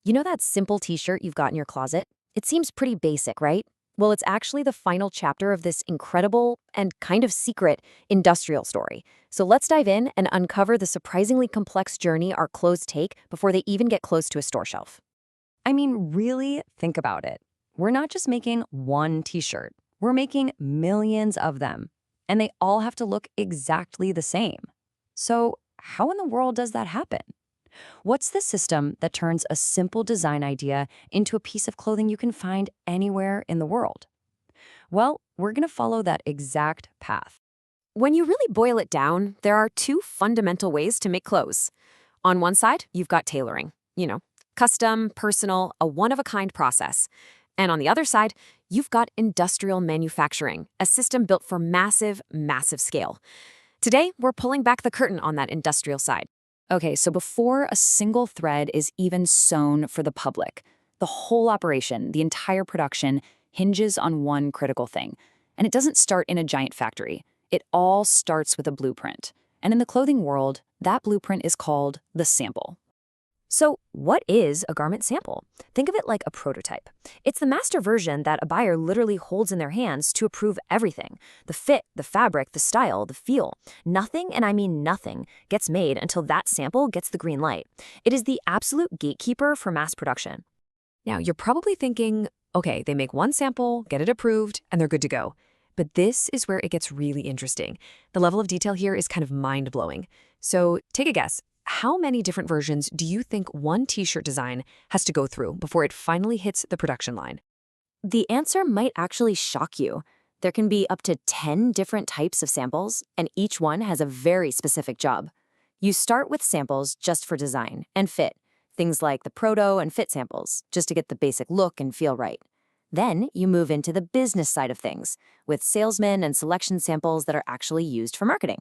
You know that simple t-shirt you've got in your closet? It seems pretty basic, right? Well, it's actually the final chapter of this incredible and kind of secret industrial story. So let's dive in and uncover the surprisingly complex journey our clothes take before they even get close to a store shelf. I mean, really think about it. We're not just making one t-shirt. We're making millions of them, and they all have to look exactly the same. So how in the world does that happen? What's the system that turns a simple design idea into a piece of clothing you can find anywhere in the world? Well, we're going to follow that exact path. When you really boil it down, there are two fundamental ways to make clothes. On one side, you've got tailoring, custom, personal, a one-of-a-kind process. And on the other side, you've got industrial manufacturing, a system built for massive, massive scale. Today, we're pulling back the curtain on that industrial side. Okay, so before a single thread is even sewn for the public, the whole operation, the entire production, hinges on one critical thing. And it doesn't start in a giant factory. It all starts with a blueprint. And in the clothing world, that blueprint is called the sample. So, what is a garment sample? Think of it like a prototype. It's the master version that a buyer literally holds in their hands to approve everything: the fit, the fabric, the style, the feel. Nothing, and I mean nothing, gets made until that sample gets the green light. It is the absolute gatekeeper for mass production. Now, you're probably thinking, okay, they make one sample, get it approved, and they're good to go. But this is where it gets really interesting. The level of detail here is kind of mind-blowing. So take a guess. How many different versions do you think one t-shirt design has to go through before it finally hits the production line? The answer might actually shock you. There can be up to 10 different types of samples, and each one has a very specific job. You start with samples just for design and fit, things like the proto and fit samples, just to get the basic look and feel right. Then you move into the business side of things, with salesmen and selection samples that are actually used for marketing.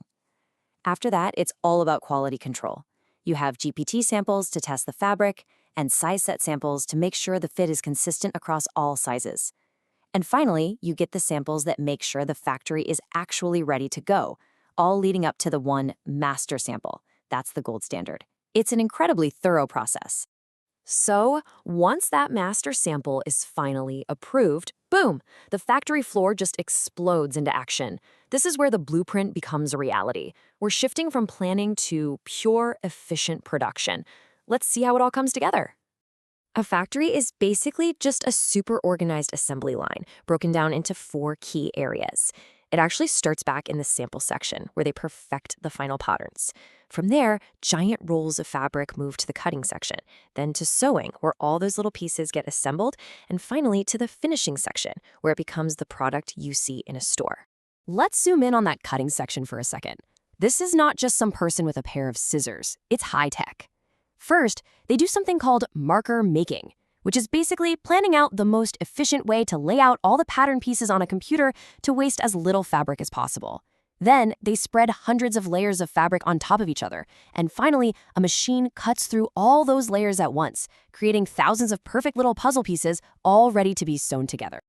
After that, it's all about quality control. You have GPT samples to test the fabric, and size set samples to make sure the fit is consistent across all sizes. And finally, you get the samples that make sure the factory is actually ready to go, all leading up to the one master sample. That's the gold standard. It's an incredibly thorough process. So, once that master sample is finally approved, boom, the factory floor just explodes into action. This is where the blueprint becomes a reality. We're shifting from planning to pure, efficient production. Let's see how it all comes together. A factory is basically just a super organized assembly line, broken down into 4 key areas. It actually starts back in the sample section, where they perfect the final patterns. From there, giant rolls of fabric move to the cutting section, then to sewing, where all those little pieces get assembled, and finally to the finishing section, where it becomes the product you see in a store. Let's zoom in on that cutting section for a second. This is not just some person with a pair of scissors. It's high tech. First, they do something called marker making, which is basically planning out the most efficient way to lay out all the pattern pieces on a computer to waste as little fabric as possible. Then, they spread hundreds of layers of fabric on top of each other. And finally, a machine cuts through all those layers at once, creating thousands of perfect little puzzle pieces all ready to be sewn together.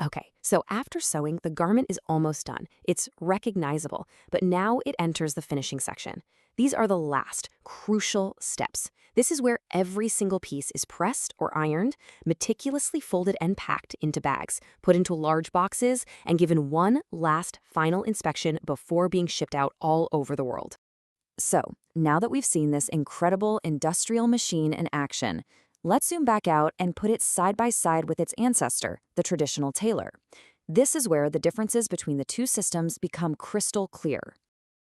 Okay, so after sewing, the garment is almost done. It's recognizable, but now it enters the finishing section. These are the last, crucial steps. This is where every single piece is pressed or ironed, meticulously folded and packed into bags, put into large boxes, and given one last final inspection before being shipped out all over the world. So, now that we've seen this incredible industrial machine in action, let's zoom back out and put it side by side with its ancestor, the traditional tailor. This is where the differences between the two systems become crystal clear.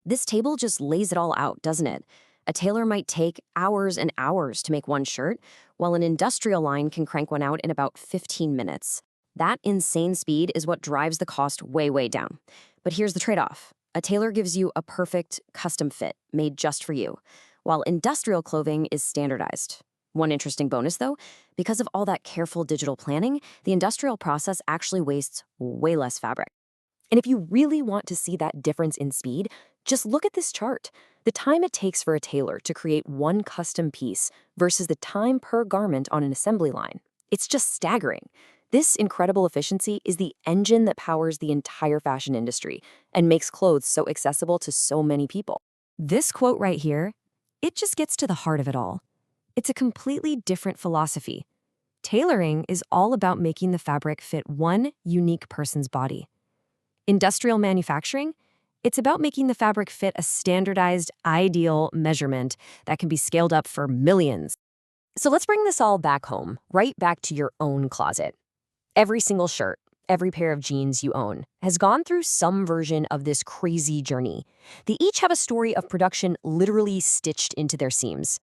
This table just lays it all out, doesn't it? A tailor might take hours and hours to make one shirt, while an industrial line can crank one out in about 15 minutes. That insane speed is what drives the cost way, way down. But here's the trade-off. A tailor gives you a perfect custom fit made just for you, while industrial clothing is standardized. One interesting bonus, though, because of all that careful digital planning, the industrial process actually wastes way less fabric. And if you really want to see that difference in speed, just look at this chart. The time it takes for a tailor to create one custom piece versus the time per garment on an assembly line. It's just staggering. This incredible efficiency is the engine that powers the entire fashion industry and makes clothes so accessible to so many people. This quote right here, it just gets to the heart of it all. It's a completely different philosophy. Tailoring is all about making the fabric fit one unique person's body. Industrial manufacturing, it's about making the fabric fit a standardized, ideal measurement that can be scaled up for millions. So let's bring this all back home, right back to your own closet. Every single shirt, every pair of jeans you own has gone through some version of this crazy journey. They each have a story of production literally stitched into their seams.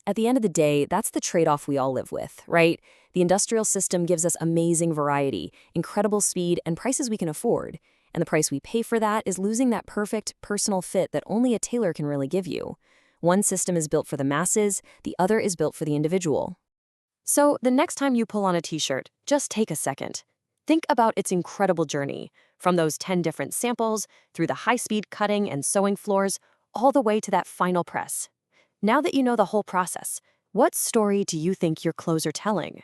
At the end of the day, that's the trade-off we all live with, right? The industrial system gives us amazing variety, incredible speed, and prices we can afford. And the price we pay for that is losing that perfect, personal fit that only a tailor can really give you. One system is built for the masses, the other is built for the individual. So the next time you pull on a t-shirt, just take a second. Think about its incredible journey, from those 10 different samples, through the high-speed cutting and sewing floors, all the way to that final press. Now that you know the whole process, what story do you think your clothes are telling?